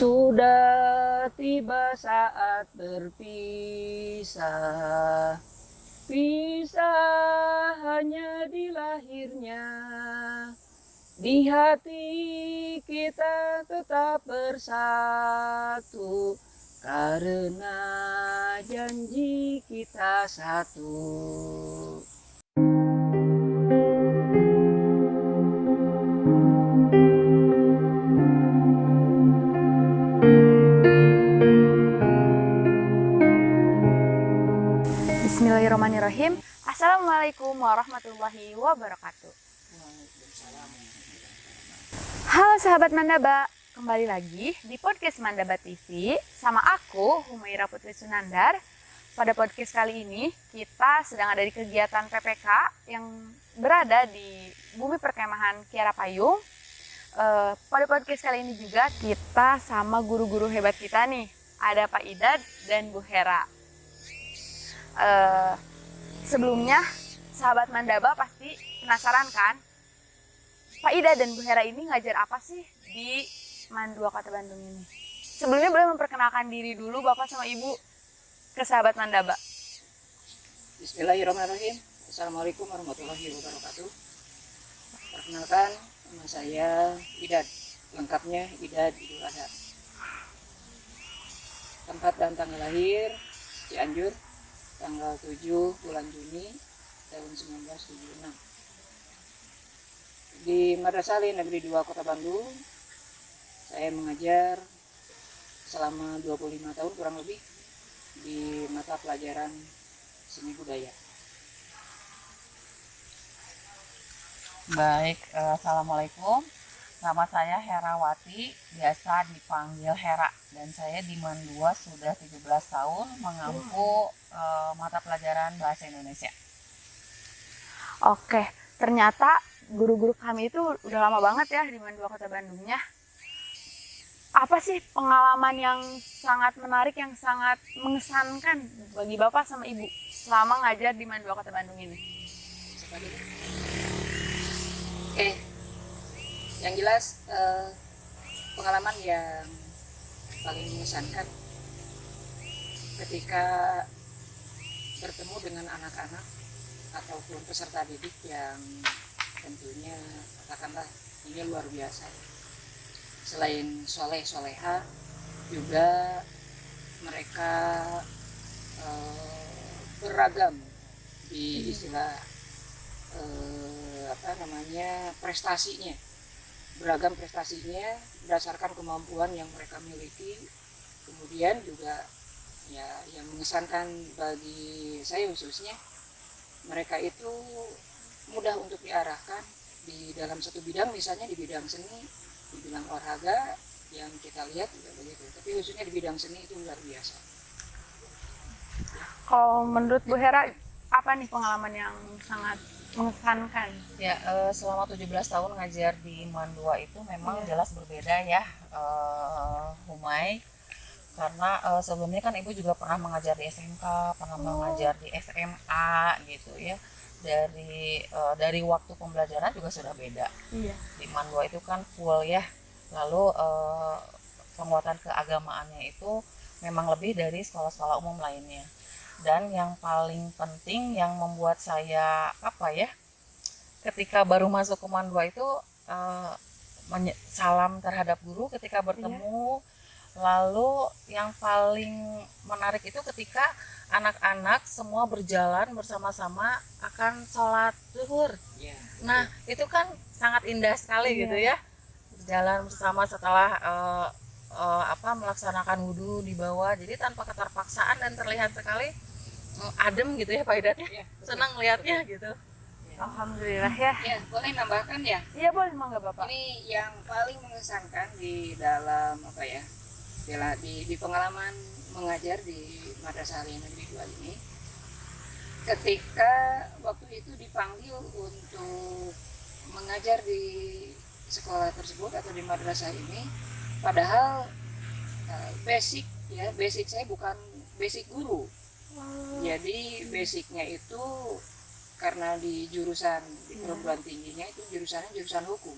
Sudah tiba saat berpisah, pisah hanya di lahirnya. Di hati kita tetap bersatu, karena janji kita satu. Bismillahirrahmanirrahim. Assalamualaikum warahmatullahi wabarakatuh. Halo sahabat Mandaba, kembali lagi di podcast Mandaba TV sama aku Humaira Putri Sunandar. Pada podcast kali ini kita sedang ada di kegiatan PPK yang berada di Bumi Perkemahan Kiara Payung. Pada podcast kali ini juga kita sama guru-guru hebat kita nih, ada Pak Idad dan Bu Hera. Sebelumnya sahabat Mandaba pasti penasaran kan, Pak Ida dan Bu Hera ini ngajar apa sih di MAN 2 Kota Bandung ini? Sebelumnya boleh memperkenalkan diri dulu Bapak sama Ibu ke sahabat Mandaba. Bismillahirrahmanirrahim. Assalamualaikum warahmatullahi wabarakatuh. Perkenalkan, nama saya Idad, lengkapnya Idad Idul Adha. Tempat dan tanggal lahir Cianjur, tanggal 7 bulan Juni tahun 1976. Di Madrasah Negeri 2 Kota Bandung, saya mengajar selama 25 tahun kurang lebih di mata pelajaran seni budaya. Baik, Assalamualaikum. Nama saya Herawati, biasa dipanggil Hera, dan saya di MAN 2 sudah 17 tahun mengampu mata pelajaran Bahasa Indonesia. Oke, ternyata guru-guru kami itu udah lama banget ya di MAN 2 Kota Bandungnya. Apa sih pengalaman yang sangat menarik, yang sangat mengesankan bagi Bapak sama Ibu selama ngajar di MAN 2 Kota Bandung ini? Yang jelas pengalaman yang paling mengesankan ketika bertemu dengan anak-anak ataupun peserta didik yang tentunya katakanlah ini luar biasa. Selain soleh-soleha, juga mereka beragam di istilah prestasinya, beragam prestasinya berdasarkan kemampuan yang mereka miliki. Kemudian juga ya yang mengesankan bagi saya khususnya, mereka itu mudah untuk diarahkan di dalam satu bidang, misalnya di bidang seni, di bidang olahraga yang kita lihat juga begitu, tapi khususnya di bidang seni itu luar biasa. Kalau menurut Bu Hera, apa nih pengalaman yang sangat mengesankan? Ya, selama 17 tahun ngajar di MAN 2 itu memang jelas berbeda ya, Humay. Karena sebelumnya kan Ibu juga pernah mengajar di SMK, pernah mengajar di SMA gitu ya. Dari waktu pembelajaran juga sudah beda. Iya. Di MAN 2 itu kan full ya. Lalu penguatan keagamaannya itu memang lebih dari sekolah-sekolah umum lainnya. Dan yang paling penting yang membuat saya ketika baru masuk ke MAN 2 itu salam terhadap guru ketika bertemu. Lalu yang paling menarik itu ketika anak-anak semua berjalan bersama-sama akan sholat zuhur. Nah, itu kan sangat indah sekali gitu ya. Berjalan bersama setelah melaksanakan wudhu di bawah. Jadi tanpa keterpaksaan dan terlihat sekali adem gitu ya Pak Idat. Senang lihatnya gitu. Alhamdulillah ya. Ya, boleh nambahkan ya? Iya boleh, mangga Bapak. Ini yang paling mengesankan di dalam di pengalaman mengajar di Madrasah Negeri 2 ini, ketika waktu itu dipanggil untuk mengajar di sekolah tersebut atau di madrasah ini, padahal basic saya bukan basic guru. Jadi basicnya itu karena di jurusan di perguruan tingginya itu jurusan hukum.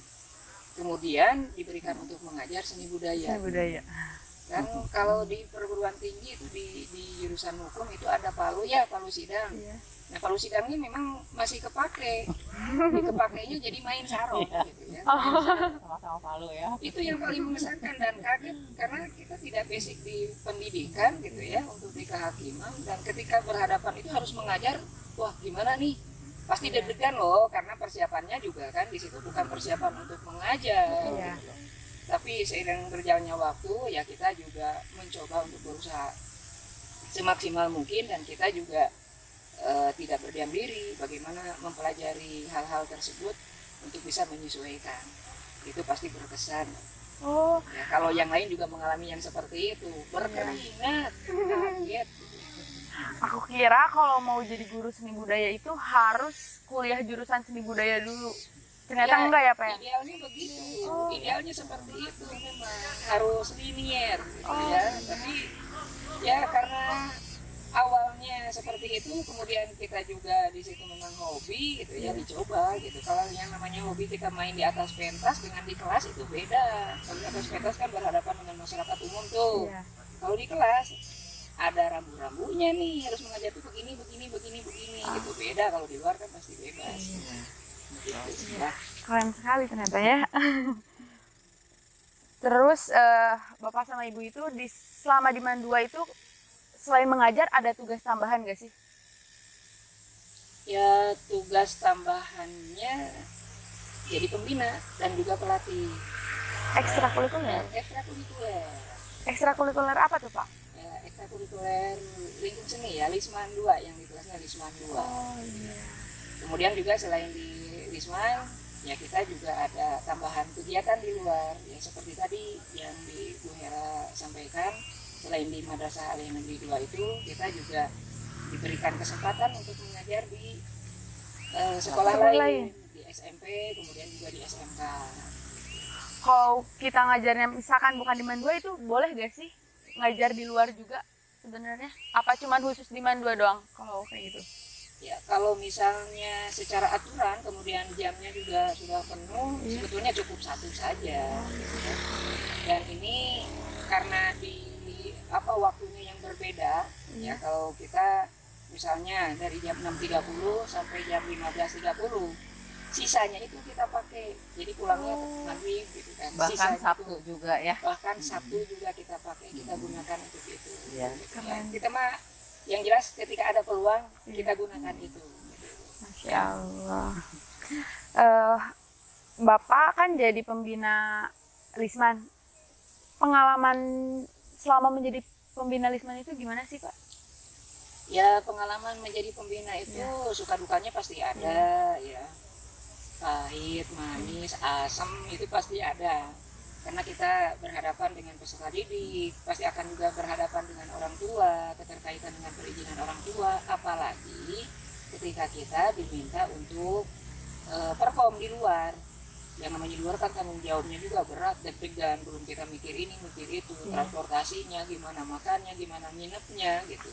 Kemudian diberikan untuk mengajar seni budaya. Seni budaya. Kan kalau di perguruan tinggi itu di jurusan hukum itu ada palu ya, palu sidang. Iya. Nah palu sidangnya memang masih kepake, dikepakainya jadi main sarong gitu ya. Sama-sama Palu ya. Itu yang paling mengesankan dan kaget karena kita tidak basic di pendidikan gitu ya untuk di kehakiman, dan ketika berhadapan itu harus mengajar, wah gimana nih, pasti deg-degan loh karena persiapannya juga kan di situ bukan persiapan untuk mengajar. Iya. Tapi seiring berjalannya waktu ya kita juga mencoba untuk berusaha semaksimal mungkin, dan kita juga tidak berdiam diri bagaimana mempelajari hal-hal tersebut untuk bisa menyesuaikan. Itu pasti berkesan. Oh, Ya, kalau yang lain juga mengalami yang seperti itu, berkeringat, kaget. aku kira kalau mau jadi guru seni budaya itu harus kuliah jurusan seni budaya dulu. Ternyata enggak ya, Pak? Idealnya begitu, idealnya seperti itu memang harus linier gitu ya. Tapi ya karena awalnya seperti itu, kemudian kita juga di situ memang hobi gitu ya, dicoba gitu. Kalau yang namanya hobi kita main di atas pentas dengan di kelas itu beda. Kalau di atas pentas kan berhadapan dengan masyarakat umum tuh. Iya. Kalau di kelas ada rambu-rambunya nih, harus mengajar tuh begini gitu. Beda kalau di luar kan pasti bebas. Gitu. Ya. Keren sekali ternyata ya. Terus Bapak sama Ibu itu selama di Mandua itu selain mengajar ada tugas tambahan gak sih? Ya tugas tambahannya jadi pembina dan juga pelatih. Ekstrakurikuler. Ekstrakurikuler. Ekstrakurikuler apa tuh, Pak? Ya, ekstrakurikuler lingkup seni ya, Lisman 2 yang di kelasnya Lisman 2. Oh iya. Kemudian juga selain di Lisman, ya kita juga ada tambahan kegiatan di luar. Ya seperti tadi yang di Bu Hera sampaikan, selain di Madrasah Aliyah Negeri 2 itu, kita juga diberikan kesempatan untuk mengajar di sekolah lain, di SMP, kemudian juga di SMK. Kalau kita ngajarnya misalkan bukan di Mandua itu boleh gak sih ngajar di luar juga sebenarnya? Apa cuma khusus di Mandua doang kalau kayak gitu? Ya kalau misalnya secara aturan kemudian jamnya juga sudah penuh, sebetulnya cukup satu saja gitu ya. Dan ini karena di waktunya yang berbeda, ya kalau kita misalnya dari jam 6.30 sampai jam 15.30, sisanya itu kita pakai, jadi pulangnya maghrib gitu kan. Bahkan Sisanya Sabtu itu, juga ya. bahkan Sabtu juga kita pakai, kita gunakan untuk itu. Iya. Gitu ya. Kita mah yang jelas ketika ada peluang kita gunakan itu. Gitu. Masya Allah. Bapak kan jadi pembina Lisman. Pengalaman selama menjadi pembina Lisman itu gimana sih, Pak? Ya pengalaman menjadi pembina itu suka dukanya pasti ada ya, pahit, manis, asam itu pasti ada, karena kita berhadapan dengan peserta didik, pasti akan juga berhadapan dengan orang tua, keterkaitan dengan perizinan orang tua, apalagi ketika kita diminta untuk perform di luar. Yang namanya di luar kan tanggung jawabnya juga berat, deg-degan, belum kita mikir ini mikir itu, transportasinya gimana, makannya gimana, nginepnya gitu.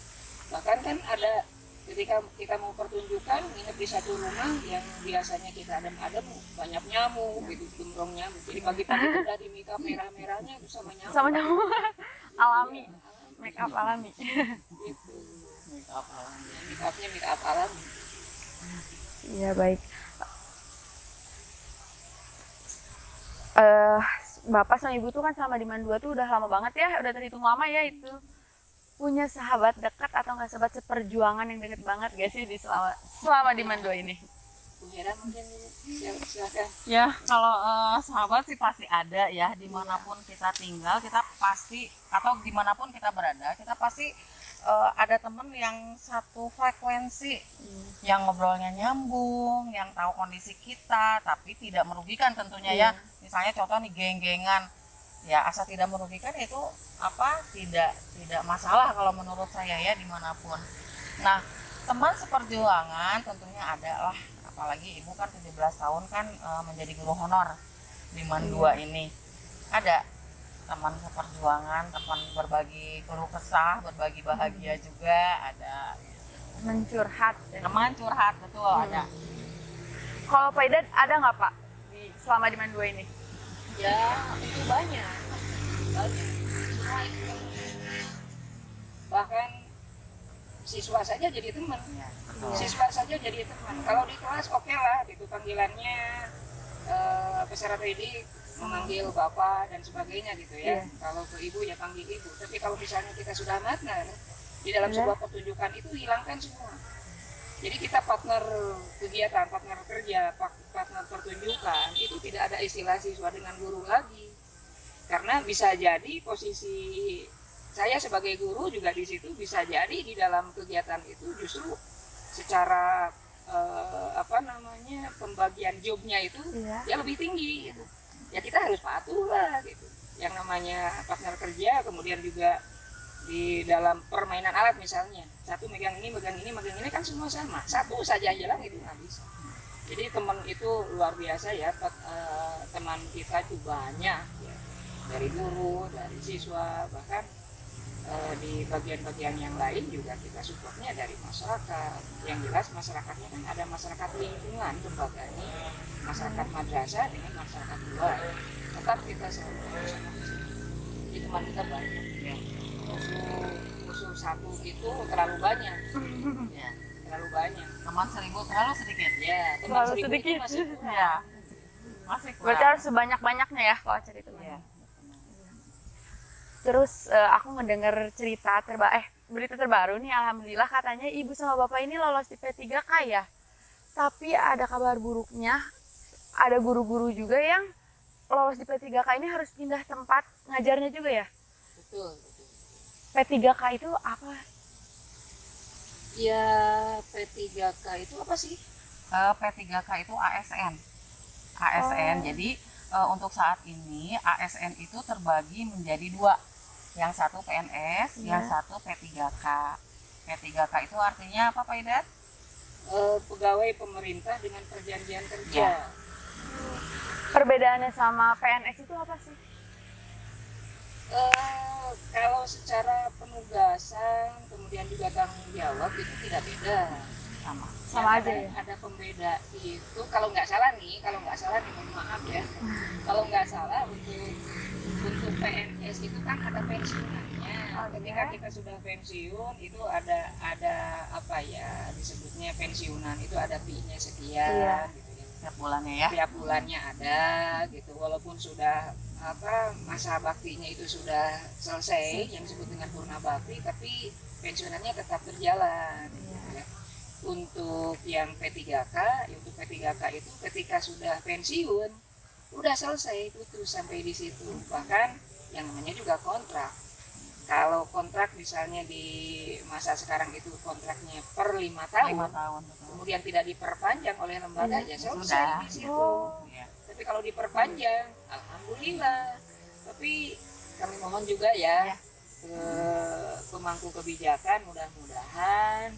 Bahkan kan ada ketika kita mau pertunjukan nginep di satu rumah yang biasanya kita adem-adem, banyak nyamuk gitu, gembrong nyamuk. Jadi pagi-pagi udah di make up merah-merahnya sama nyamuk. Sama nyamuk. Alami, make up alami. Gitu. Make up alami. Make upnya make up alami. Iya baik. Bapak sama Ibu tuh kan selama di Mandua tuh udah lama banget ya, udah terhitung lama ya itu. Punya sahabat dekat atau nggak sahabat seperjuangan yang deket banget gak sih di selama di Mandua ini? Bu Hera mungkin silakan. Ya, kalau sahabat sih pasti ada ya, dimanapun kita tinggal, kita pasti, atau dimanapun kita berada, kita pasti ada temen yang satu frekuensi, yang ngobrolnya nyambung, yang tahu kondisi kita, tapi tidak merugikan tentunya ya. Misalnya contoh nih geng-gengan, ya asal tidak merugikan itu tidak masalah kalau menurut saya ya dimanapun. Nah, teman seperjuangan tentunya ada lah, apalagi ibu kan 17 tahun kan menjadi guru honor di Mandua ini. Ada teman seperjuangan, teman berbagi keluh kesah, berbagi bahagia juga ada. Mencurhat. Teman curhat betul ada. Kalau Pak Idan ada nggak Pak selama di Mandua ini? Ya itu banyak. Semua itu. Bahkan siswa saja jadi teman. Ya, betul. Siswa saja jadi teman. Kalau di kelas oke lah, gitu panggilannya peserta didik memanggil bapak dan sebagainya gitu ya. Kalau ke ibu ya panggil ibu. Tapi kalau misalnya kita sudah partner di dalam sebuah pertunjukan itu hilangkan semua. Jadi kita partner kegiatan, partner kerja, partner pertunjukan itu tidak ada istilah siswa dengan guru lagi. Karena bisa jadi posisi saya sebagai guru juga di situ bisa jadi di dalam kegiatan itu justru secara pembagian jobnya itu ya lebih tinggi gitu. Ya kita harus patuh lah gitu. Yang namanya partner kerja, kemudian juga di dalam permainan alat misalnya, satu megang ini kan semua sama, satu saja jalan itu nggak bisa. Jadi teman itu luar biasa ya, teman kita itu banyak ya. Dari guru, dari siswa, bahkan di bagian-bagian yang lain juga kita supportnya dari masyarakat. Yang jelas masyarakatnya kan ada masyarakat lingkungan tempat ini, masyarakat madrasah dengan masyarakat luar. Tetap kita selalu bersama. Jadi teman kita banyak. Ya. Musuh satu itu terlalu banyak. Ya, terlalu banyak. Teman 1000 terlalu sedikit. Ya, teman Terlalu 1000 itu sedikit. masih kurang. Ya. Masih kurang. Berarti harus sebanyak-banyaknya ya kalau cari teman. Ya. Terus aku mendengar berita terbaru nih, alhamdulillah katanya ibu sama bapak ini lolos di P3K ya. Tapi ada kabar buruknya, ada guru-guru juga yang lolos di P3K ini harus pindah tempat ngajarnya juga ya. Betul. P3K itu apa? Ya, P3K itu apa sih? P3K itu ASN. ASN. Jadi untuk saat ini ASN itu terbagi menjadi 2. Yang satu PNS, yang satu P3K. P3K itu artinya apa Pak Idat? Pegawai pemerintah dengan perjanjian kerja. Ya. Perbedaannya sama PNS itu apa sih? Kalau secara penugasan, kemudian juga tanggung jawab itu tidak beda. Sama aja ya? Ada pembeda itu, kalau nggak salah nih, mohon maaf ya. Kalau nggak salah untuk PNS itu kan ada pensiunannya. Ketika kita sudah pensiun itu ada apa ya disebutnya pensiunan itu ada fee-nya sekian gitu ya. Tiap bulannya ya. Tiap bulannya ada gitu, walaupun sudah masa baktinya itu sudah selesai yang disebut dengan purna bakti, tapi pensiunannya tetap berjalan gitu ya. Untuk yang P3K itu ketika sudah pensiun udah selesai, putus sampai di situ. Bahkan yang namanya juga kontrak. Kalau kontrak misalnya di masa sekarang itu kontraknya per 5 tahun, 5 tahun betul. kemudian tidak diperpanjang oleh lembaga, ya selesai Sudah. di situ. Ya. Tapi kalau diperpanjang, alhamdulillah. Tapi kami mohon juga ya ke pemangku kebijakan, mudah-mudahan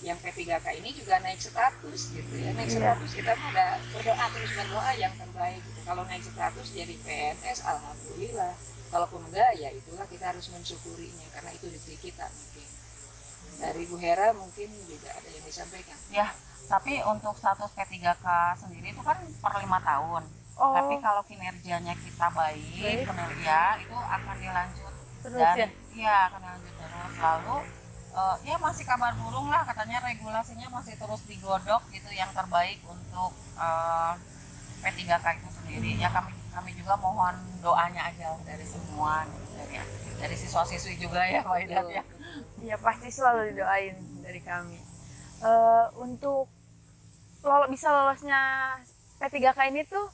yang P3K ini juga naik status gitu ya. Naik status, kita udah berdoa yang terbaik gitu. Kalau naik status jadi PNS, alhamdulillah. Kalaupun enggak, ya itulah kita harus mensyukurinya karena itu rezeki kita mungkin. Dari Bu Hera mungkin juga ada yang disampaikan. Ya, tapi untuk status P3K sendiri itu kan per 5 tahun. Tapi kalau kinerjanya kita baik, kinerja itu akan dilanjut Terus dan akan dilanjut terus. Lalu ya masih kabar burung lah, katanya regulasinya masih terus digodok gitu yang terbaik untuk P3K itu sendiri. Ya kami juga mohon doanya aja dari semua gitu, dari siswa-siswi juga ya Pak Idat ya. Iya pasti selalu didoain dari kami. Untuk bisa lolosnya P3K ini tuh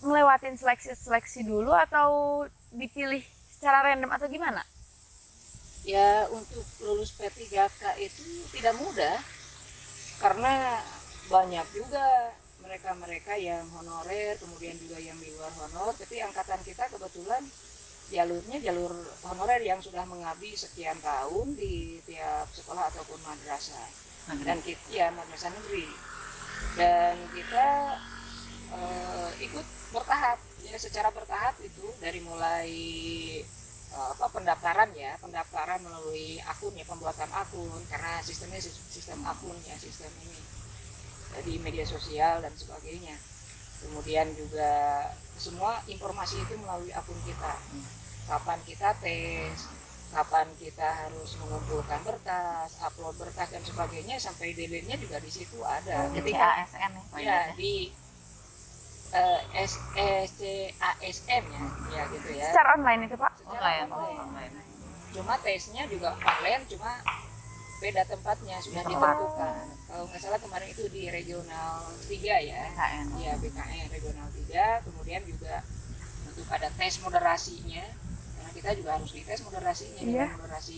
ngelewatin seleksi dulu atau dipilih secara random atau gimana? Ya untuk lulus P3K itu tidak mudah karena banyak juga mereka-mereka yang honorer, kemudian juga yang di luar honor. Tapi angkatan kita kebetulan jalurnya jalur honorer yang sudah mengabdi sekian tahun di tiap sekolah ataupun madrasah. Dan kita madrasah negeri. Dan kita ikut bertahap, ya secara bertahap itu dari mulai pendaftaran melalui akun ya, pembuatan akun karena sistemnya sistem akun ya, sistem ini di media sosial dan sebagainya. Kemudian juga semua informasi itu melalui akun kita. Kapan kita tes, kapan kita harus mengumpulkan berkas, upload berkas dan sebagainya, sampai deadline-nya juga di situ ada. Ketika CASN ya di SCASN ya gitu ya. Secara online itu Pak? Secara online. Cuma tesnya juga online, cuma beda tempatnya sudah Tempat. ditentukan. Kalau nggak salah kemarin itu di regional 3 ya. BKN. Ya BKN regional 3, kemudian juga untuk ada tes moderasinya. Karena kita juga harus dites moderasinya, Iya. dengan moderasi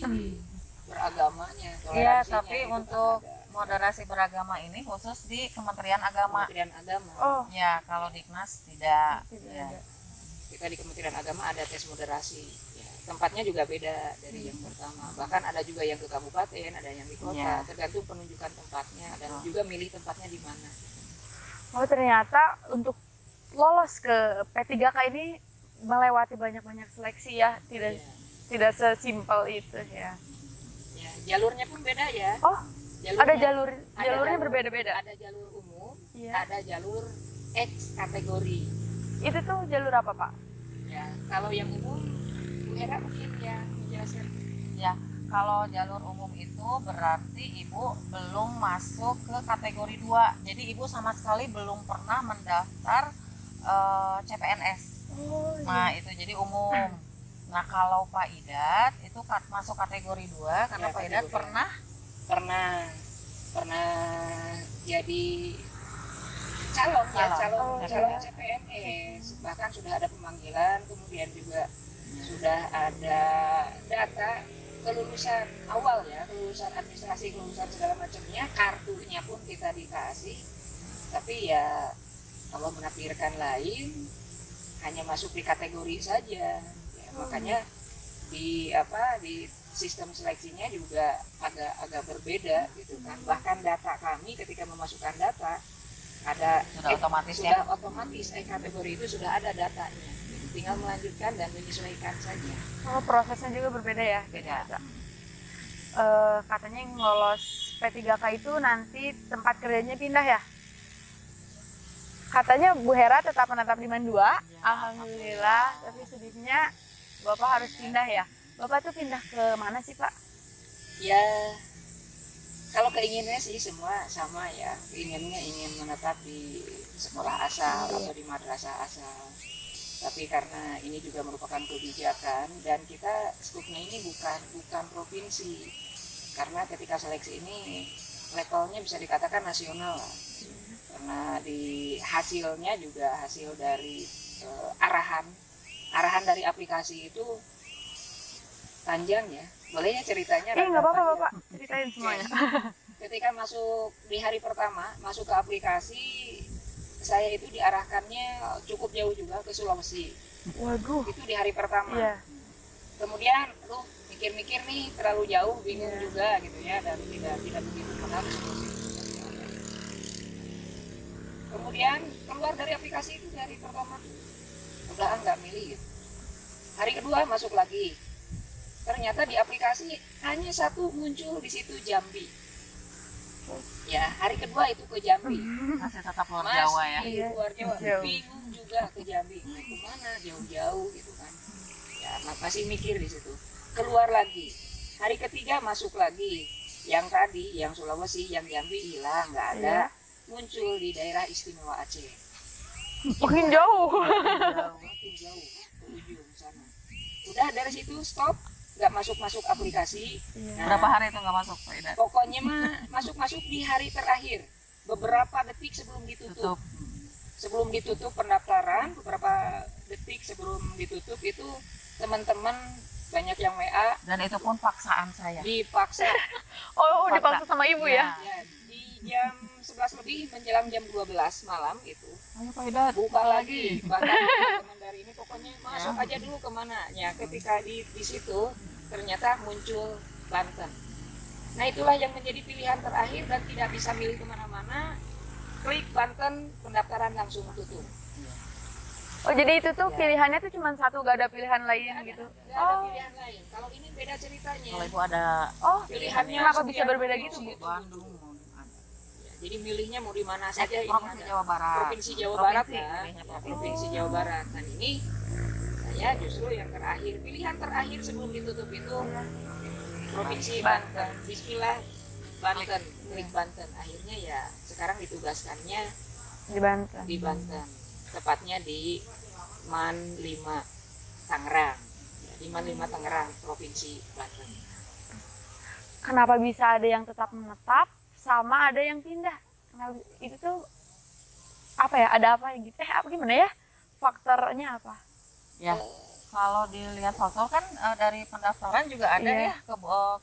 beragamanya. Iya, toleransinya, tapi itu kan untuk ada. moderasi beragama ini khusus di Kementerian Agama. Kementerian Agama. Oh, Ya, kalau Diknas tidak. tidak Ya. ada. Kita di Kementerian Agama ada tes moderasi. Ya, tempatnya juga beda dari yang pertama. Bahkan ada juga yang ke kabupaten, ada yang di kota. Ya. Tergantung penunjukan tempatnya dan Oh. juga milih tempatnya di mana. Oh, ternyata untuk lolos ke P3K ini melewati banyak-banyak seleksi ya, tidak Ya. tidak sesimpel itu ya. Ya, jalurnya pun beda ya. Oh, ada jalurnya jalur- berbeda-beda. Ada jalur umum, Iya. ada jalur X kategori. Itu tuh jalur apa Pak? Ya, kalau yang umum, Bu Hera mungkin ya menjelaskan. Ya, kalau jalur umum itu berarti Ibu belum masuk ke kategori 2. Jadi Ibu sama sekali belum pernah mendaftar CPNS. Oh, Nah, itu jadi umum. Nah, kalau Pak Idat itu masuk kategori 2 karena Ya, Pak Idat kategori. pernah jadi calon ya, Calon. calon CPNS. Bahkan sudah ada pemanggilan, kemudian juga sudah ada data kelulusan awal ya, kelulusan administrasi, kelulusan segala macamnya, kartunya pun kita dikasih. Tapi ya kalau menakdirkan lain hanya masuk di kategori saja. Ya, makanya di sistem seleksinya juga agak berbeda gitu kan. Bahkan data kami ketika memasukkan data ada Sudah otomatis sudah ya. otomatis kategori itu sudah ada datanya. Tinggal melanjutkan dan menyesuaikan saja. Oh, prosesnya juga berbeda ya. Beda. Katanya yang lolos P3K itu nanti tempat kerjanya pindah ya? Katanya Bu Hera tetap menetap di Mandua. Alhamdulillah. Tapi sedihnya Bapak harus pindah ya. Bapak tuh pindah ke mana sih Pak? Ya kalau keinginannya sih semua sama ya. Keinginannya ingin menetap di sekolah asal atau di madrasah asal. Tapi karena ini juga merupakan kebijakan dan kita skupnya ini bukan provinsi. Karena ketika seleksi ini levelnya bisa dikatakan nasional lah. Karena di hasilnya juga hasil dari arahan dari aplikasi itu panjang ya. Boleh ya ceritanya? Nggak apa-apa panjang. Bapak, ceritain semuanya. Ketika masuk di hari pertama, masuk ke aplikasi, saya itu diarahkannya cukup jauh juga ke Sulawesi. Waduh. Itu di hari pertama. Iya. Kemudian, mikir-mikir nih terlalu jauh, bingung Iya. juga gitu ya, dan tidak begitu menarik. Kemudian keluar dari aplikasi itu di hari pertama, udah nggak milih. Gitu. Hari kedua masuk lagi. Ternyata di aplikasi hanya satu muncul di situ Jambi. Ya, hari kedua itu ke Jambi. Masih tetap luar Masih Jawa ya. Iya, luar Jawa. jauh. Bingung juga ke Jambi. Mau kemana? Jauh-jauh gitu kan. Ya, masih mikir di situ. Keluar lagi. Hari ketiga masuk lagi. Yang tadi, yang Sulawesi, yang Jambi hilang, nggak ada. Iya. Muncul di daerah istimewa Aceh. Makin jauh. Makin jauh ke ujung sana. Udah dari situ stop, nggak masuk aplikasi. Iya. Berapa hari itu nggak masuk Pak Idat? Pokoknya mah masuk di hari terakhir, beberapa detik sebelum ditutup. Tutup. Sebelum ditutup pendaftaran, beberapa detik sebelum ditutup itu teman-teman banyak yang WA Dan itu pun paksaan saya. dipaksa. Oh, dipaksa sama ibu ya? Ya, di jam 11 lebih menjelang jam 12 malam itu Ayo Pak Idat. buka lagi. Bahkan teman dari ini pokoknya masuk aja dulu kemana. Ya, ketika di situ ternyata muncul Banten. Nah, itulah yang menjadi pilihan terakhir dan tidak bisa milih kemana-mana. Klik Banten, pendaftaran langsung tutup. Oh, jadi itu tuh Ya. pilihannya tuh cuma satu, gak ada pilihan lain gitu? Nggak ada pilihan lain. Kalau ini beda ceritanya. Kalau Ibu ada Oh, Pilihannya kenapa bisa sekian berbeda puluh gitu Bu? gitu. Bandung ada. Jadi milihnya mau di mana saja ini Provinsi ada. Jawa Barat. Provinsi Jawa Barat Provinsi, kan. milihnya Ya, provinsi. Provinsi Jawa Barat. Dan ini saya justru yang terakhir, pilihan terakhir sebelum ditutup itu Provinsi Banten. Bismillah Banten, klik Banten. Akhirnya ya sekarang ditugaskannya Di Banten. di Banten, tepatnya di Man 5 Tangerang. Ya, di Man 5 Tangerang, Provinsi Banten. Kenapa bisa ada yang tetap menetap sama ada yang pindah? Kenapa itu tuh apa ya? Ada apa gitu? Apa gimana ya? Faktornya apa? Ya, kalau dilihat faktor kan dari pendaftaran juga ada Iya. ya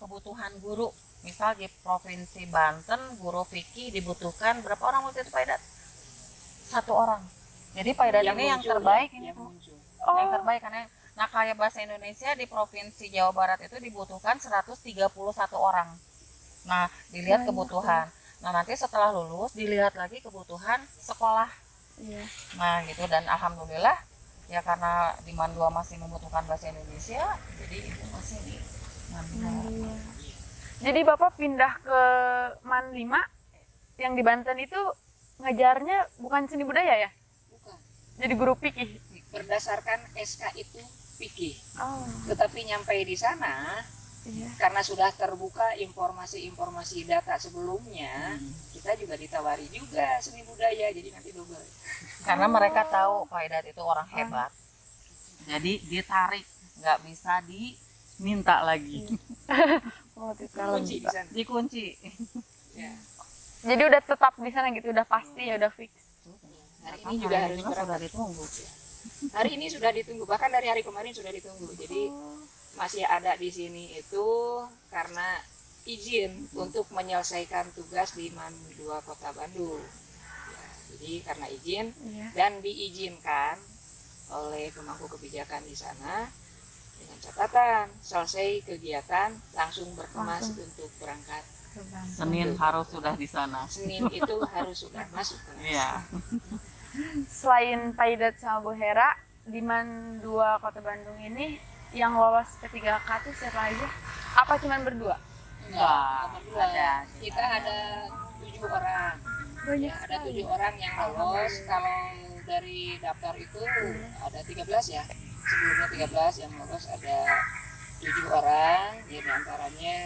kebutuhan guru. Misal di Provinsi Banten, guru fikih dibutuhkan berapa orang waktu itu Pak Idat? 1 orang. Jadi Pak Idat ini yang muncul, terbaik ya, ini yang tuh. muncul. Yang terbaik karena nah kayak bahasa Indonesia di Provinsi Jawa Barat itu dibutuhkan 131 orang. Nah, dilihat Banyak, kebutuhan. Nah, nanti setelah lulus dilihat lagi kebutuhan sekolah. Iya. Nah, gitu dan alhamdulillah ya karena di Man 2 masih membutuhkan bahasa Indonesia, jadi itu masih di Man 2. Iya. Jadi Bapak pindah ke Man 5 yang di Banten itu ngajarnya bukan seni budaya ya? Bukan. Jadi guru fikih. Berdasarkan SK itu fikih. Oh, Tetapi nyampe di sana iya. karena sudah terbuka informasi-informasi data sebelumnya, kita juga ditawari juga seni budaya, jadi nanti double. Karena mereka tahu Pak Idat itu orang hebat. Jadi ditarik, nggak bisa diminta lagi. Oh, kalau Kunci di bisa. sana. Dikunci. Ya. Jadi udah tetap di sana gitu, udah pasti ya, udah fix. Hari ini juga harus sudah berangkat. ditunggu. Hari ini sudah ditunggu, bahkan dari hari kemarin sudah ditunggu. Jadi masih ada di sini itu karena izin untuk menyelesaikan tugas di Man 2 Kota Bandung. Ya, jadi karena izin Iya. dan diizinkan oleh pemangku kebijakan di sana dengan catatan selesai kegiatan langsung berkemas Langsung. untuk berangkat. Ke Banten. Senin harus sudah di sana. Senin itu harus sudah masuk kelas. Iya. Selain Pak Idat sama Bu Hera, di Man 2 Kota Bandung ini yang lolos P3K itu siapa aja? Apa cuman berdua? Enggak, Alhamdulillah. ada. Kita ada 7 orang. Banyak Ya, ada sekali. 7 orang yang lolos. Kalau dari daftar itu ada 13 ya. Sebelumnya 13 yang lolos ada 7 orang. Ya, diantaranya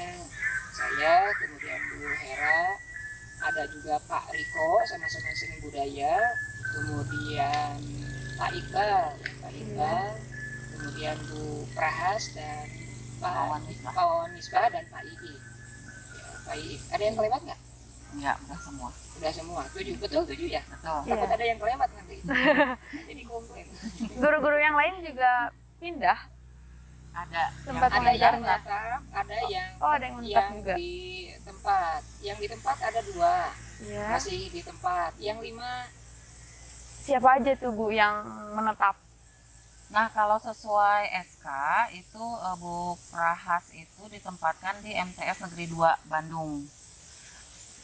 saya, kemudian Bu Hera, ada juga Pak Riko sama-sama seni budaya, kemudian Pak Iqbal, kemudian Bu Prahas dan Pak Wawan Misbah dan Pak Ii. Ya, Pak Ii. Ada yang kelewat nggak? Enggak, udah semua. Udah semua, 7, betul 7 ya? Betul. Iya. Takut ada yang kelewat nanti. Jadi komplain. Guru-guru yang lain juga pindah. Ada. Tempat Ada yang mengajarnya. menetap, ada yang Oh, ada yang menetap juga. di tempat. Yang di tempat ada 2, Iya. masih di tempat. Yang 5 Siapa aja tuh Bu yang menetap? Nah, kalau sesuai SK itu Bu Prahas itu ditempatkan di MTS Negeri 2 Bandung.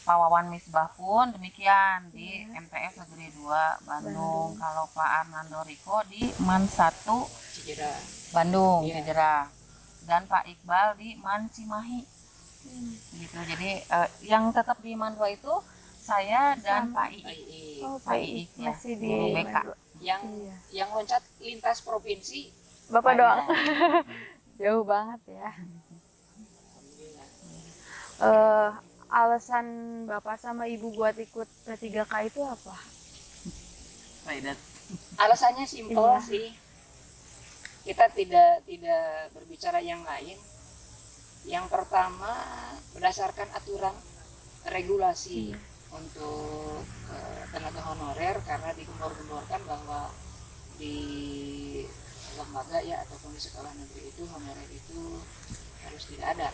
Pak Wawan Misbah pun demikian di MTS Negeri 2 Bandung. Kalau Pak Arnando Riko di Man 1 Cijera. Bandung, Iya. Cijera. Dan Pak Iqbal di Man Cimahi. Gitu. Jadi yang tetap di Man 2 itu saya dan Pak Ii. Ii. Oh, Pak Ii, ya. masih di Guru BK. Man 2. Yang Iya. yang loncat lintas provinsi. Bapak Pak doang. Ii. Jauh banget ya. Alhamdulillah. Alasan Bapak sama Ibu buat ikut P3K itu apa? Pak Idat. Alasannya simpel Iya. sih. Kita tidak berbicara yang lain. Yang pertama berdasarkan aturan regulasi untuk tenaga honorer, karena digembor-gemborkan bahwa di lembaga ya ataupun di sekolah negeri itu honorer itu harus tidak ada.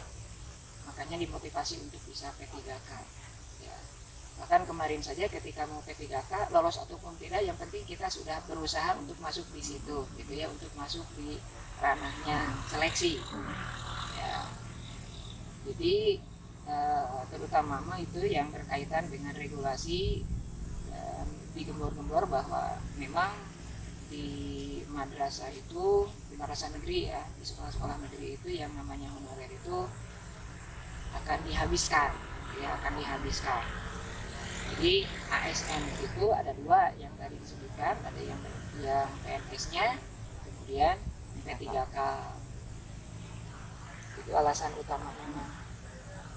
Makanya dimotivasi untuk bisa P3K. Ya. Bahkan kemarin saja ketika mau P3K lolos ataupun tidak, yang penting kita sudah berusaha untuk masuk di situ, gitu ya, untuk masuk di ranahnya seleksi. Ya. Jadi terutama itu yang berkaitan dengan regulasi, dan digembor-gembor bahwa memang di madrasah itu, di madrasah negeri ya, di sekolah-sekolah negeri itu yang namanya honorer itu akan dihabiskan, ya akan dihabiskan. Jadi ASN itu ada dua yang tadi disebutkan, ada yang PNS-nya, kemudian P3K. Itu alasan utamanya.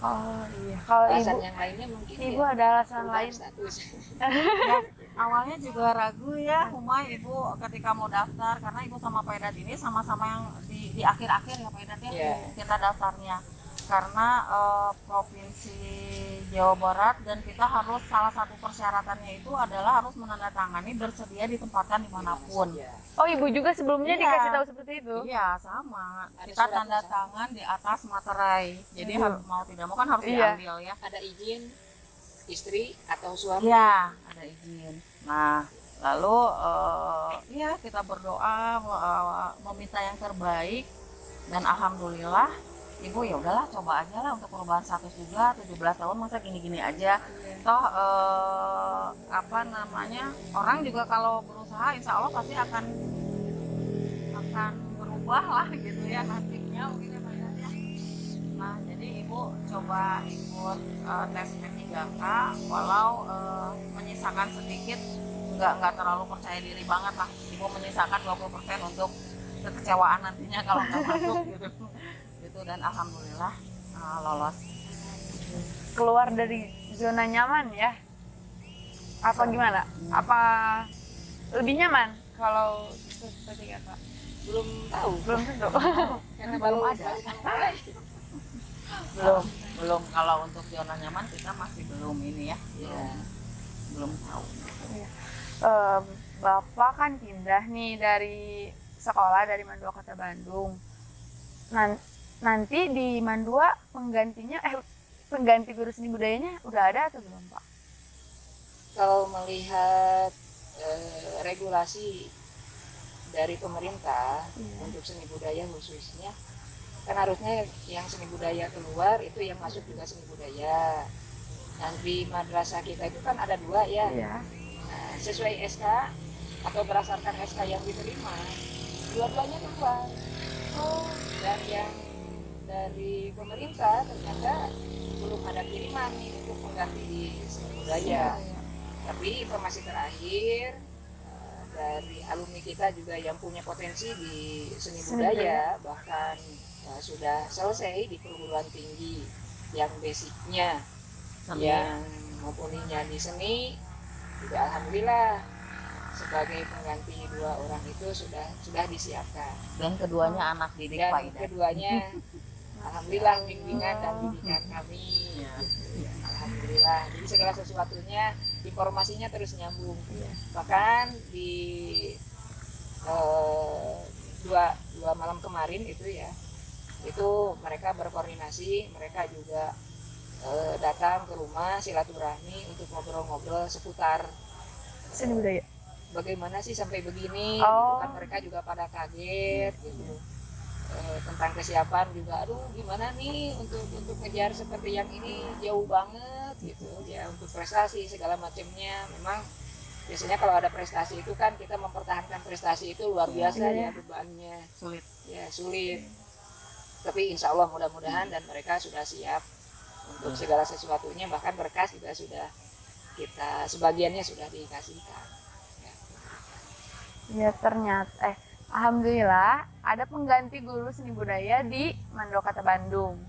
Oh iya. Kalau Alasan ibu, yang lainnya mungkin ibu ya, ada alasan perubahan lain? status. Ya, awalnya juga ragu ya Humay ibu ketika mau daftar karena ibu sama Pak Edat ini sama-sama yang di akhir-akhir ya Pak Edat ya Iya. kita daftarnya karena provinsi Jawa Barat dan kita harus salah satu persyaratannya itu adalah harus menandatangani bersedia ditempatkan dimanapun. Ya. Oh ibu juga sebelumnya Iya. dikasih tahu seperti itu? Iya sama. Ada Kita suratnya tanda sama. tangan di atas materai. Jadi mau tidak mau kan harus Iya. diambil ya. Ada izin istri atau suami. Iya, ada izin. Nah, lalu ya kita berdoa meminta yang terbaik dan alhamdulillah ibu ya udahlah coba aja lah untuk perubahan status juga 17 tahun masa gini-gini aja. Toh apa namanya? Orang juga kalau berusaha insya Allah pasti akan berubah lah gitu ya nasibnya mungkin ya Pak Idan ya. Nah, jadi ibu coba ikut tes P3K walau menyisakan sedikit nggak terlalu percaya diri banget lah. Ibu menyisakan 20% untuk kekecewaan nantinya kalau nggak masuk gitu. Gitu dan alhamdulillah lolos. Keluar dari zona nyaman ya? Apa gimana? Apa lebih nyaman kalau P3K? Belum tahu. Belum tentu. Karena Belum baru ada. mulai. belum kalau untuk zona nyaman kita masih belum ini ya. Ya. Belum tahu. Bapak kan pindah nih dari sekolah dari Mandua Kota Bandung. Nanti di Mandua pengganti guru seni budayanya udah ada atau belum Pak? Kalau melihat regulasi dari pemerintah untuk seni budaya khususnya, kan harusnya yang seni budaya keluar itu yang masuk juga seni budaya. Dan di madrasah kita itu kan ada dua ya. Iya. Nah, sesuai SK atau berdasarkan SK yang diterima, dua-duanya keluar. Dan yang dari pemerintah ternyata belum ada kiriman nih untuk mengganti seni budaya. Tapi informasi terakhir dari alumni kita juga yang punya potensi di seni budaya, bahkan sudah selesai di perguruan tinggi yang basicnya, yang mempunyai di seni, juga alhamdulillah sebagai pengganti dua orang itu sudah disiapkan. Dan keduanya anak didik Dan Pak Idan. keduanya alhamdulillah bimbingan dan bimbingan kami. Alhamdulillah. Jadi segala sesuatunya informasinya terus nyambung. Bahkan di dua malam kemarin itu ya, itu mereka berkoordinasi, mereka juga datang ke rumah silaturahmi untuk ngobrol-ngobrol seputar Seni budaya. bagaimana sih sampai begini. Oh. Gitu kan mereka juga pada kaget gitu. Tentang kesiapan juga, aduh gimana nih untuk ngejar seperti yang ini, jauh banget gitu ya, untuk prestasi segala macamnya. Memang biasanya kalau ada prestasi itu kan kita mempertahankan prestasi itu luar biasa ya, bebannya sulit. Tapi insya Allah mudah-mudahan dan mereka sudah siap untuk segala sesuatunya, bahkan berkas juga sudah kita sebagiannya sudah dikasihkan. Ya ternyata alhamdulillah ada pengganti guru seni budaya di Mandua Kota Bandung.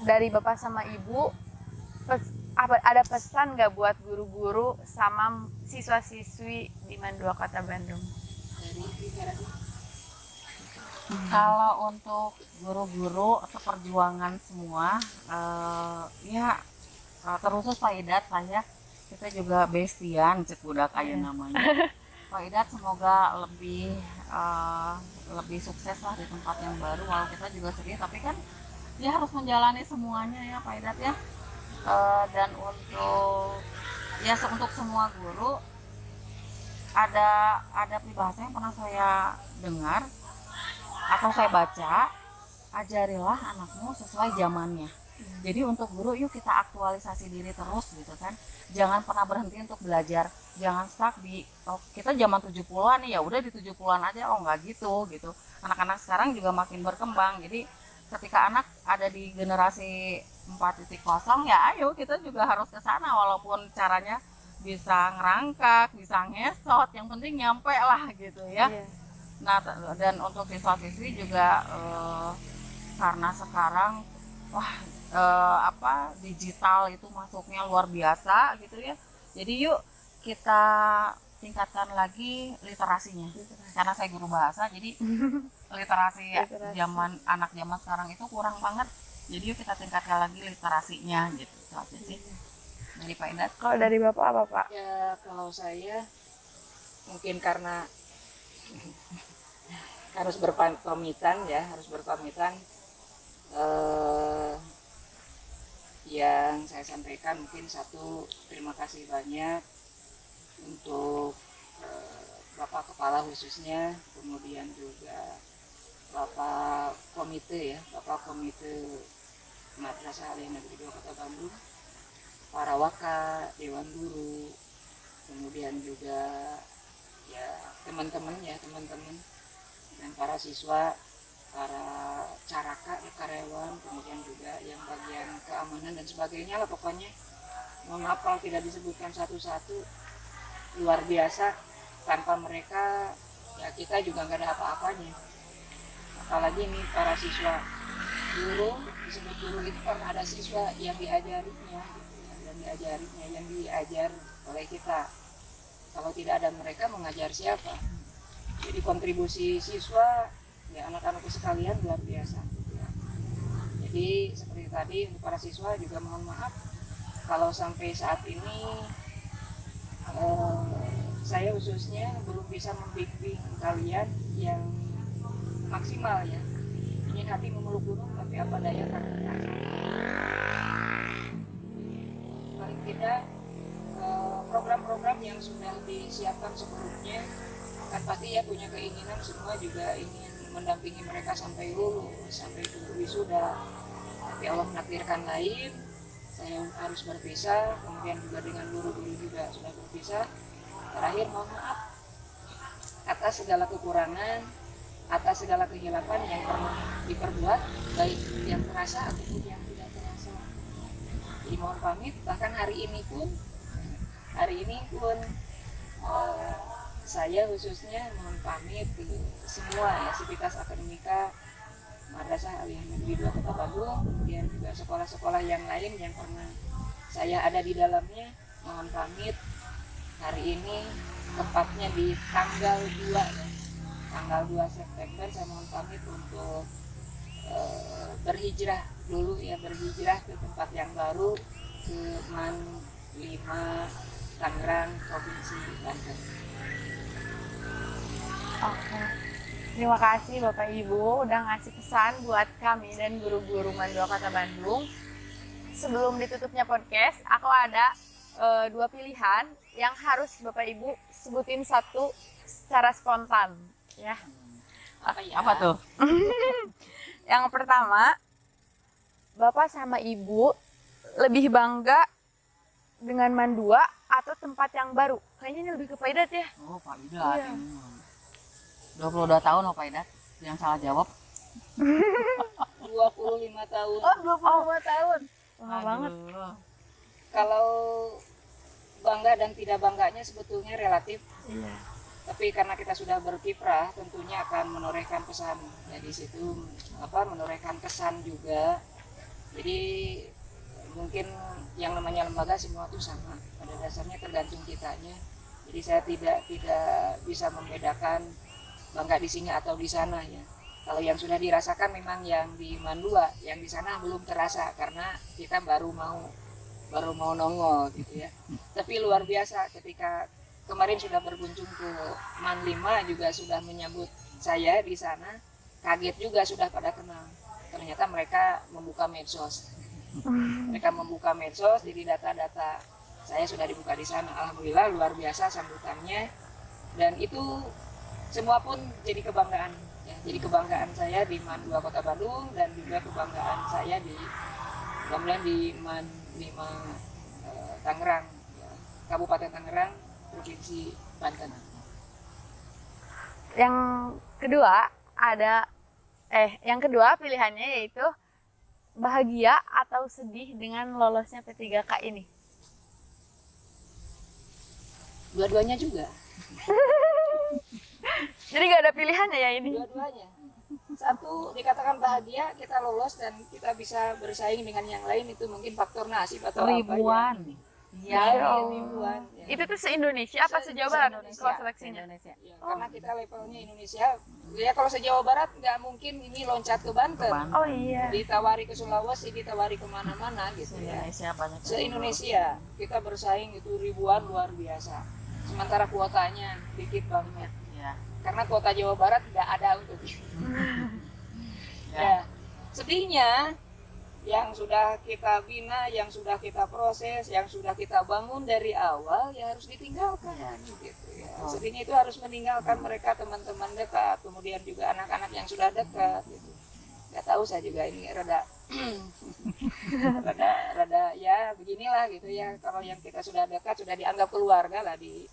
Dari Bapak sama Ibu ada pesan nggak buat guru-guru sama siswa-siswi di Mandua Kota Bandung? Kalau untuk guru-guru seperjuangan semua, terusus Pak Idat saya kita juga bestian cek budak aja namanya. Pak Idat semoga lebih sukses lah di tempat yang baru. Walau kita juga sedih, tapi kan dia harus menjalani semuanya ya Pak Idat ya. Dan untuk semua guru ada peribahasa yang pernah saya dengar atau saya baca, ajarilah anakmu sesuai zamannya. Jadi untuk guru yuk kita aktualisasi diri terus gitu kan. Jangan pernah berhenti untuk belajar. Jangan stuck di kita zaman 70-an nih ya udah di 70-an aja, enggak gitu. Anak-anak sekarang juga makin berkembang. Jadi ketika anak ada di generasi 4.0, ya ayo kita juga harus ke sana, walaupun caranya bisa ngerangkak, bisa ngesot, yang penting nyampe lah gitu ya. Nah, dan untuk siswa-siswi juga karena sekarang wah digital itu masuknya luar biasa gitu ya. Jadi yuk kita tingkatkan lagi literasinya. Karena saya guru bahasa, jadi literasi zaman anak zaman sekarang itu kurang banget. Jadi yuk kita tingkatkan lagi literasinya gitu. Itu aja sih. Dari Pak Idat. Kalau dari Bapak apa, Pak? Ya kalau saya mungkin karena harus berpamitan ya, yang saya sampaikan mungkin satu, terima kasih banyak untuk Bapak Kepala khususnya, kemudian juga Bapak Komite Madrasah Aliyah Negeri 2 Kota Bandung, para waka, dewan guru, kemudian juga ya teman-teman dan para siswa, para caraka, karyawan, kemudian juga yang bagian keamanan dan sebagainya lah pokoknya. Mohon maaf kalau tidak disebutkan satu-satu, luar biasa. Tanpa mereka ya kita juga nggak ada apa-apanya. Apalagi nih para siswa, guru, disebut guru itu karena ada siswa yang diajarinya, yang diajar oleh kita. Kalau tidak ada mereka, mengajar siapa? Jadi kontribusi siswa ya anak-anakku sekalian luar biasa gitu ya. Jadi seperti tadi untuk para siswa juga mohon maaf kalau sampai saat ini saya khususnya belum bisa membimbing kalian yang maksimal ya. Ingin hati memeluk gunung tapi apa daya karena paling tidak program-program yang sudah disiapkan sebelumnya kan pasti ya punya keinginan semua juga ingin mendampingi mereka sampai lulus, sampai wisuda. Tapi Allah menakdirkan lain, saya harus berpisah, kemudian juga dengan guru-guru juga sudah berpisah. Terakhir mohon maaf atas segala kekurangan, atas segala kehilapan yang pernah diperbuat, baik yang terasa ataupun yang tidak terasa. Jadi mohon pamit, bahkan hari ini pun saya khususnya mohon pamit ke semua ya, sivitas akademika Madrasah Aliyah Negeri 2 Kota Bandung, kemudian juga sekolah-sekolah yang lain yang pernah saya ada di dalamnya. Mohon pamit hari ini, tepatnya di tanggal 2 ya, tanggal 2 September saya mohon pamit untuk berhijrah dulu ya, berhijrah ke tempat yang baru, ke MAN 5 Tangerang, Provinsi Banten. Oke. Terima kasih Bapak Ibu udah ngasih pesan buat kami dan guru-guru MAN 2 Kota Bandung. Sebelum ditutupnya podcast, aku ada 2 pilihan yang harus Bapak Ibu sebutin satu secara spontan ya. Apa tuh? Yang pertama, Bapak sama Ibu lebih bangga dengan MAN 2 atau tempat yang baru? Kayaknya ini lebih ke Pak Idat ya. Oh, Pak Idat. Iya. 22 tahun loh Pak Idat. Yang salah jawab. 25 tahun. Oh, 25 tahun. Lama banget. Kalau bangga dan tidak bangganya sebetulnya relatif. Iya. Tapi karena kita sudah berkiprah, tentunya akan menorehkan pesan. Ya di situ menorehkan kesan juga. Jadi mungkin yang namanya lembaga semua itu sama. Pada dasarnya tergantung kitanya. Jadi saya tidak bisa membedakan bangga di sini atau di sana ya. Kalau yang sudah dirasakan memang yang di MAN 2, yang di sana belum terasa karena kita baru mau nongol gitu ya. Tapi luar biasa ketika kemarin sudah berkunjung ke MAN 5 juga sudah menyambut saya di sana. Kaget juga sudah pada kenal. Ternyata mereka membuka medsos. Jadi data-data saya sudah dibuka di sana. Alhamdulillah luar biasa sambutannya. Dan itu semua pun jadi kebanggaan ya. Jadi kebanggaan saya di MAN 2 Kota Bandung dan juga kebanggaan saya di MAN 5 Tangerang ya, Kabupaten Tangerang, Provinsi Banten. Yang kedua ada Yang kedua pilihannya yaitu bahagia atau sedih dengan lolosnya P3K ini. Dua-duanya juga. Jadi gak ada pilihannya ya ini. Dua-duanya. Satu dikatakan bahagia, kita lolos dan kita bisa bersaing dengan yang lain, itu mungkin faktor nasib atau Ribuan. apa Iya. ya. Ribuan. Ya. Itu tuh se-Indonesia apa se-Jawa Barat Se-Indonesia. kalau seleksinya? Indonesia. Ya, karena kita levelnya Indonesia. Ya kalau se-Jawa Barat nggak mungkin ini loncat ke Banten. Oh iya. Ditawari ke Sulawesi, ditawari kemana-mana gitu ya. Indonesia banyak. Se-Indonesia kita bersaing itu ribuan, luar biasa. Sementara kuotanya dikit banget. Ya. Karena kuota Jawa Barat nggak ada untuk itu. Ya, sedihnya yang sudah kita bina, yang sudah kita proses, yang sudah kita bangun dari awal ya harus ditinggalkan gitu ya. Sedihnya itu harus meninggalkan mereka, teman-teman dekat, kemudian juga anak-anak yang sudah dekat gitu. Nggak tahu, saya juga ini rada rada ya beginilah gitu ya. Kalau yang kita sudah dekat, sudah dianggap keluarga lah di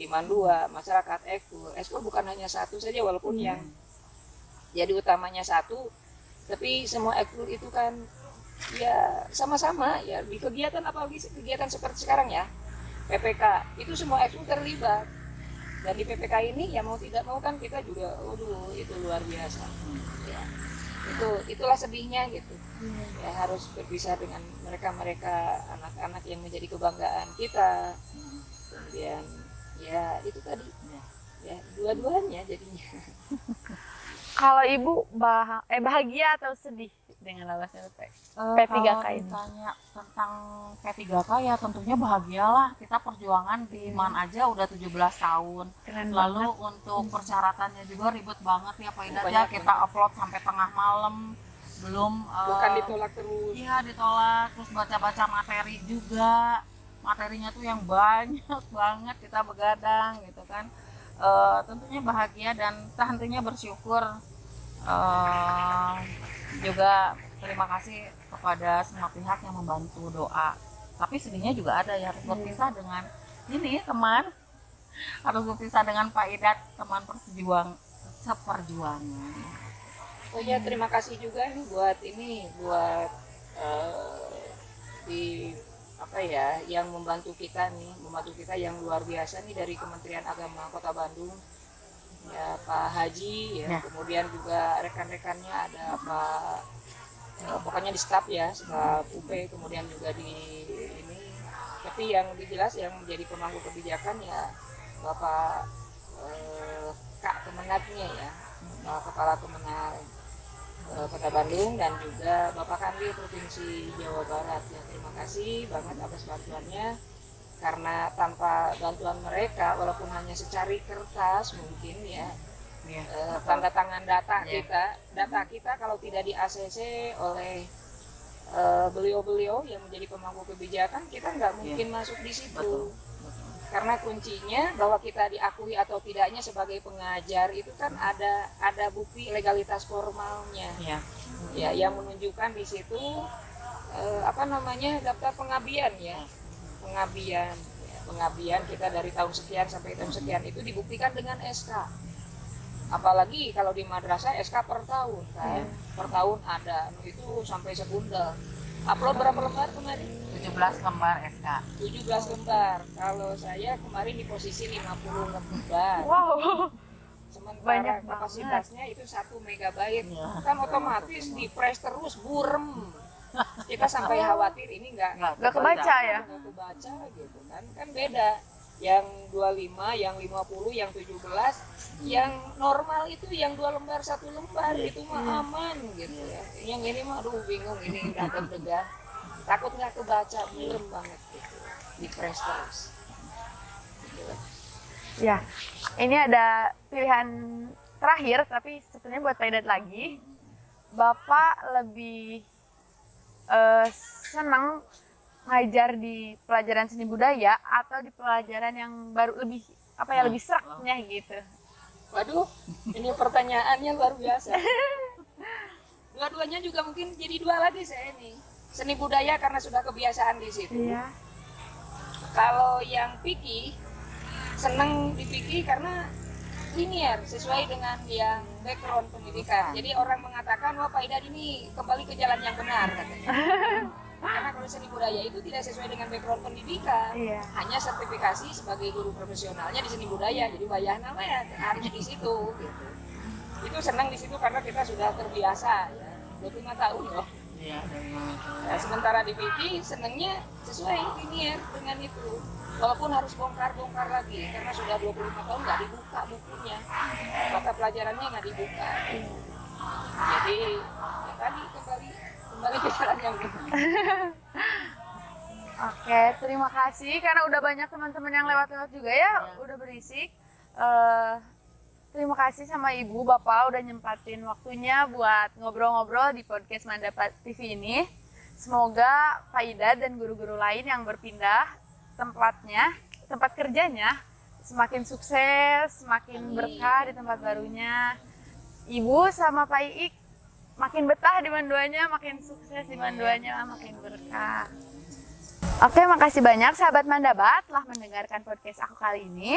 Mandua, masyarakat ekskul. Ekskul bukan hanya satu saja, walaupun yang jadi utamanya satu, tapi semua ekskul itu kan ya sama-sama ya di kegiatan, apalagi kegiatan seperti sekarang ya PPK itu semua ekskul terlibat, dan di PPK ini ya mau tidak mau kan kita juga itu luar biasa ya. Itulah sedihnya gitu ya, harus berpisah dengan mereka anak-anak yang menjadi kebanggaan kita. Kemudian ya itu tadi ya dua-duanya jadinya. Kalau ibu bahagia atau sedih dengan lolosnya P3K Kalau ini? ditanya tentang P3K ya tentunya bahagialah. Kita perjuangan di MAN aja udah 17 tahun. Keren Lalu banget. untuk persyaratannya juga ribet banget ya Pak Idat ya. Banyak, Kita upload sampai tengah malam. Belum Bukan ditolak terus. Iya ditolak. Terus baca-baca materi juga. Materinya tuh yang banyak banget, kita begadang gitu kan. Tentunya bahagia dan tentunya bersyukur. Juga terima kasih kepada semua pihak yang membantu doa. Tapi sedihnya juga ada ya, harus berpisah dengan ini teman, harus berpisah dengan Pak Idat, teman seperjuangan. Oh ya, terima kasih juga nih buat di apa ya, yang membantu kita yang luar biasa nih dari Kementerian Agama Kota Bandung. Ya Pak Haji ya, kemudian juga rekan-rekannya ada Pak pokoknya di staf UP, kemudian juga di ini, tapi yang jelas yang menjadi pemangku kebijakan ya Bapak Kak Kemenatnya ya, Kepala Kemenat Kota Bandung, dan juga Bapak Kanwil Provinsi Jawa Barat ya. Terima kasih banget atas bantuannya, karena tanpa bantuan mereka, walaupun hanya secari kertas mungkin ya, tanda tangan data kita kalau tidak di ACC oleh beliau-beliau yang menjadi pemangku kebijakan, kita nggak mungkin masuk di situ. Betul. Karena kuncinya bahwa kita diakui atau tidaknya sebagai pengajar itu kan ada bukti legalitas formalnya ya, yang menunjukkan di situ daftar pengabdian ya. Pengabdian kita dari tahun sekian sampai tahun sekian itu dibuktikan dengan SK. Apalagi kalau di madrasah SK per tahun kan, per tahun ada itu sampai sebundel. Upload berapa lembar kemarin? 17 lembar SK. 17 lembar. Kalau saya kemarin di posisi 50 lembar. Wow. Sementara Banyak kapasitasnya itu 1 megabyte. Kan otomatis di press terus burem. Kita sampai khawatir ini nggak kebaca ya. nggak kebaca gitu kan beda, yang 25, yang 50, yang 17, yang normal itu yang 2 lembar 1 lembar itu mah aman gitu ya. Yang ini mah aduh bingung, ini deg-degan, takut nggak kebaca, burem banget gitu di press terus gitu. Ya, ini ada pilihan terakhir, tapi sebenarnya buat Pak Idat lagi. Bapak lebih senang ngajar di pelajaran seni budaya atau di pelajaran yang baru lebih lebih seraknya gitu? Waduh, ini pertanyaannya luar biasa. Dua-duanya juga mungkin jadi dua lagi saya ini. Seni budaya karena sudah kebiasaan di situ. Iya. Kalau yang fikih, seneng di fikih karena linear sesuai dengan yang background pendidikan. Jadi orang mengatakan wah Pak Idan ini kembali ke jalan yang benar katanya. Karena kalau seni budaya itu tidak sesuai dengan background pendidikan, Iya. hanya sertifikasi sebagai guru profesionalnya di seni budaya. Jadi bayar namanya harus di situ. Gitu. Itu senang di situ karena kita sudah terbiasa ya. 25 tahun loh. Iya. Nah, sementara di PIK senangnya sesuai linear dengan itu. Walaupun harus bongkar-bongkar lagi karena sudah 25 tahun nggak dibuka bukunya, mata pelajarannya nggak dibuka. Jadi ya tadi kembali ke jalan yang benar. Oke, terima kasih karena udah banyak teman-teman yang lewat-lewat juga ya, udah berisik. Terima kasih sama Ibu, Bapak udah nyempatin waktunya buat ngobrol-ngobrol di podcast Mandabat TV ini. Semoga Pak Ida dan guru-guru lain yang berpindah tempat kerjanya semakin sukses, semakin berkah di tempat barunya. Ibu sama Pak Iik makin betah di Manduanya, makin sukses di Manduanya, makin berkah. Oke, makasih banyak sahabat Mandabat telah mendengarkan podcast aku kali ini.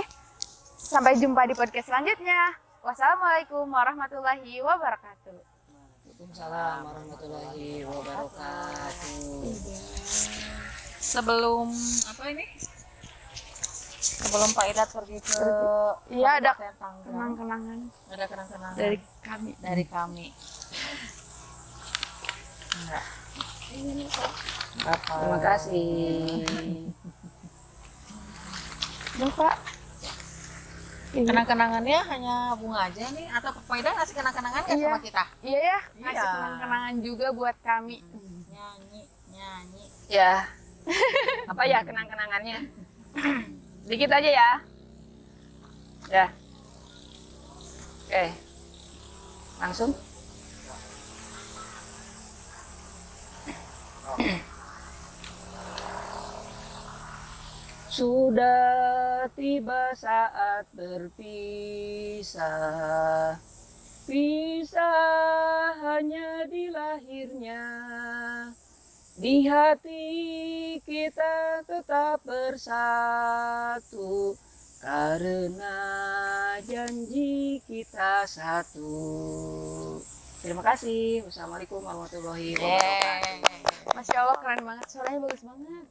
Sampai jumpa di podcast selanjutnya. Wassalamualaikum warahmatullahi wabarakatuh. Waalaikumsalam warahmatullahi wabarakatuh. Sebelum sebelum Pak Idat pergi ke Iya, ada Kabupaten Tanggerang, kenang-kenangan ada kenang-kenangan dari kami. Enggak. Terima kasih. Duh, Pak. Kenang-kenangannya hanya bunga aja nih atau Pak Idat ngasih kenang-kenangan nggak Iya. sama kita? Iya ya, ngasih Iya. kenang-kenangan juga buat kami. Nyanyi. Ya, apa ya kenang-kenangannya? Dikit aja ya. Ya. Oke. Langsung. Sudah tiba saat berpisah. Pisah hanya di lahirnya. Di hati kita tetap bersatu karena janji kita satu. Terima kasih. Wassalamualaikum warahmatullahi wabarakatuh. Masya Allah, keren banget, suaranya bagus banget.